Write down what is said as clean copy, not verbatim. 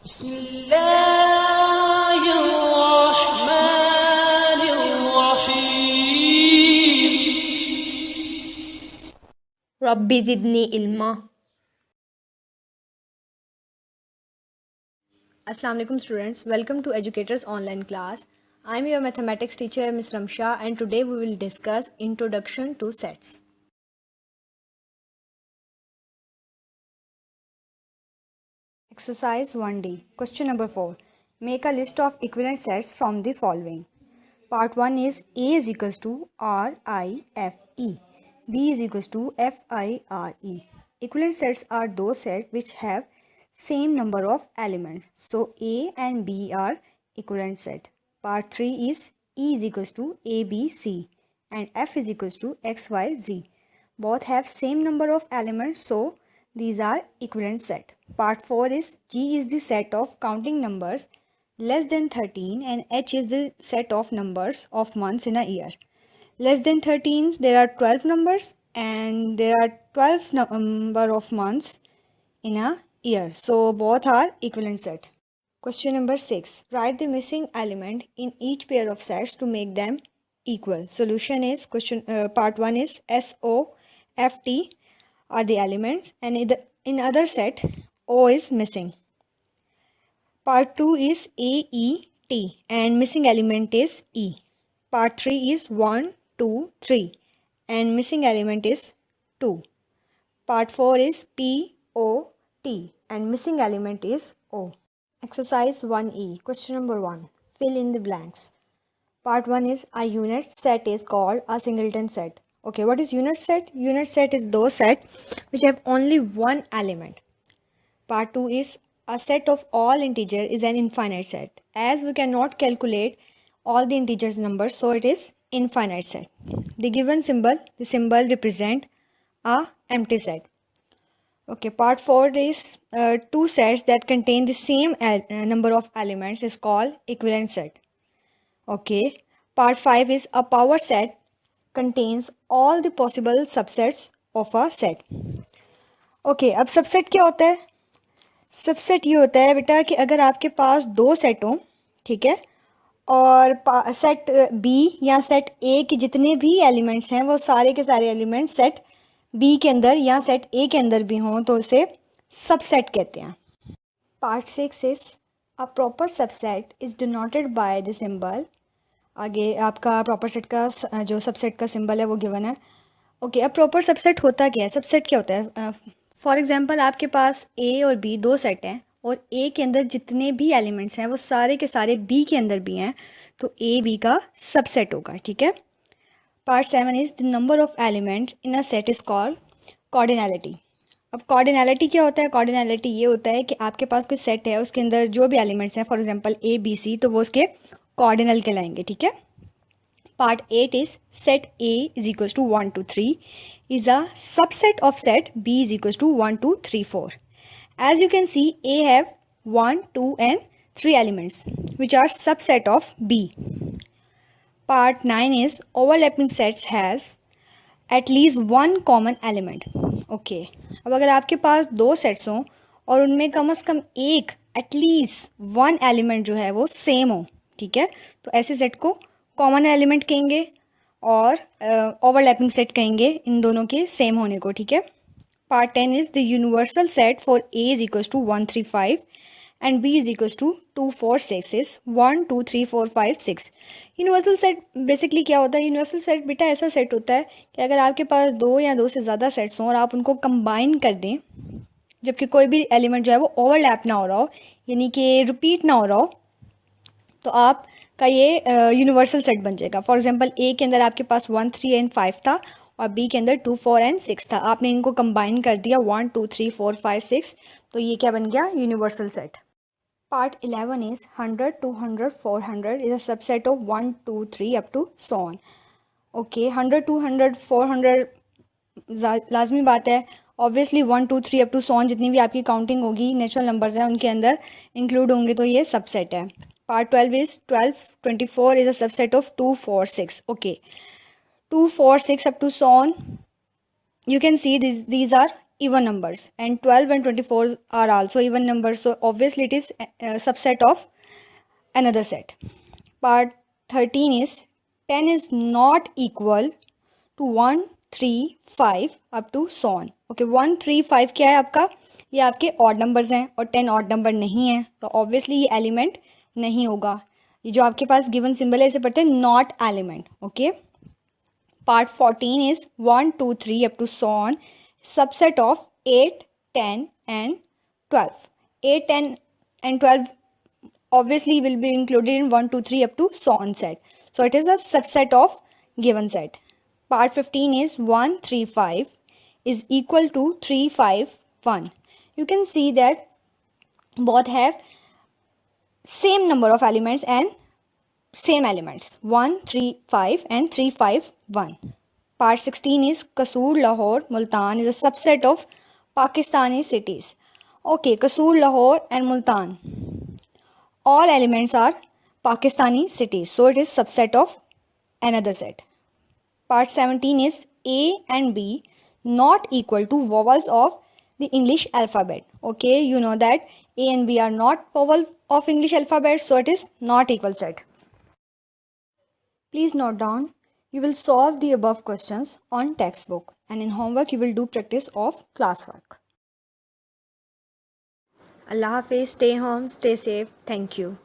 बिस्मिल्लाहिर्रहमानिर्रहीम। रब्बी ज़िदनी इल्मा। Assalamu alaikum students, welcome to Educators Online Class. I am your mathematics teacher Ms. Ramsha, and today we will discuss Introduction to Sets. Exercise 1D. Question number 4. Make a list of equivalent sets from the following. Part 1 is A is equals to RIFE. B is equals to FIRE. Equivalent sets are those sets which have same number of elements. So A and B are equivalent set. Part 3 is E is equals to ABC and F is equals to XYZ. Both have same number of elements, so these are equivalent set. Part 4 is G is the set of counting numbers less than 13 and H is the set of numbers of months in a year. Less than 13, there are 12 numbers and there are 12 number of months in a year. So both are equivalent set. Question number 6. Write the missing element in each pair of sets to make them equal. Solution is part 1 is SOFT are the elements, and in other set O is missing. Part 2 is AET and missing element is E. Part 3 is 1, 2, 3 and missing element is 2. Part 4 is POT and missing element is O. Exercise 1E. Question number 1. Fill in the blanks. Part 1 is a unit set is called a singleton set. Okay, what is unit set? Unit set is those set which have only one element. Part 2 is a set of all integer is an infinite set. As we cannot calculate all the integers numbers, so it is infinite set. The given symbol, the symbol represent a empty set. Okay, part 4 is two sets that contain the same number of elements is called equivalent set. Okay, part 5 is a power set contains all the possible subsets of a set. Okay, अब subset क्या होता है? Subset ये होता है बेटा कि अगर आपके पास दो सेट हों, ठीक है, और सेट बी या सेट ए के जितने भी एलिमेंट्स हैं वो सारे के सारे एलिमेंट्स सेट बी के अंदर या सेट ए के अंदर भी हों तो उसे सबसेट कहते हैं. Part 6 is a proper subset is denoted by the symbol. आगे आपका प्रॉपर सेट का जो सबसेट का सिंबल है वो गिवन है. ओके, अब प्रॉपर सबसेट होता क्या है? सबसेट क्या होता है? फॉर एग्जांपल आपके पास ए और बी दो सेट हैं और ए के अंदर जितने भी एलिमेंट्स हैं वो सारे के सारे बी के अंदर भी हैं, तो ए बी का सबसेट होगा. ठीक है. Part 7 is the number of elements in a set is called cardinality. अब कॉर्डिनैलिटी क्या होता है? कॉर्डिनैलिटी ये होता है कि आपके पास कोई सेट है, उसके अंदर जो भी एलिमेंट्स हैं, for example A B C, तो वो उसके कॉर्डिनल कहलाएंगे. ठीक है. Part 8 is set A is equals to 1 2 3 is a subset of set B is equals to 1 2 3 4. As you can see, A have 1 2 and 3 elements which are subset of B. Part 9 is overlapping sets has at least one common element. Okay, अब अगर आपके पास दो sets हों और उनमें कम से कम एक at least one element जो है वो सेम हो, ठीक है, तो ऐसे सेट को कॉमन एलिमेंट कहेंगे और ओवरलैपिंग सेट कहेंगे इन दोनों के सेम होने को. ठीक है. Part 10 is the universal set for A is equals to 1 3 5 and B is equals to 2 4 6 is 1 2 3 4 5 6. Universal set basically क्या होता है? यूनिवर्सल सेट बेटा ऐसा सेट होता है कि अगर आपके पास दो या दो से ज़्यादा सेट्स हों और आप उनको कंबाइन कर दें, जबकि कोई भी एलिमेंट जो है वो ओवरलैप ना हो रहा हो, यानी कि रिपीट ना हो रहा हो, तो आप का ये यूनिवर्सल सेट बन जाएगा. फॉर एग्जांपल ए के अंदर आपके पास 1 3 एंड 5 था और बी के अंदर 2 4 एंड 6 था. आपने इनको कंबाइन कर दिया 1 2 3 4 5 6, तो ये क्या बन गया? Universal set. Part 11 is 100 200 400 is a subset of 1 2 3 up to so on. Okay, 100 200 400 लाजमी बात है, obviously 1 2 3 up to so on जितनी भी आपकी काउंटिंग होगी, नेचुरल नंबर्स हैं, उनके अंदर इंक्लूड होंगे, तो ये सबसेट है. Part 12 is 12 24 is a subset of 2 4 6. Okay, 2 4 6 up to so on. You can see these are even numbers, and 12 and 24 are also even numbers, so obviously it is a subset of another set. Part 13 is 10 is not equal to 1 3 5 up to so on. Okay 1 3 5 क्या है आपका, ये आपके odd numbers हैं और 10 odd number नहीं है, तो ऑब्वियसली ये एलिमेंट नहीं होगा. ये जो आपके पास गिवन सिंबल है इसे पढ़ते हैं not element. Okay. Part 14 is 1 2 3 up to so on, subset of 8 10 and 12. 8 10 and 12 obviously will be included in 1 2 3 up to so on set, so it is a subset of given set. Part 15 is 1 3 5 is equal to 3 5 1. You can see that both have same number of elements and same elements 1 3 5 and 3 5 1. Part 16 is Kasur, Lahore, Multan is a subset of Pakistani cities. Okay, Kasur, Lahore and Multan, all elements are Pakistani cities, so it is subset of another set. Part 17 is A and B not equal to vowels of the English alphabet. Okay, you know that A and B are not vowel of English alphabet, so it is not equal set. Please note down, you will solve the above questions on textbook, and in homework you will do practice of classwork. Allah Hafiz, stay home, stay safe. Thank you.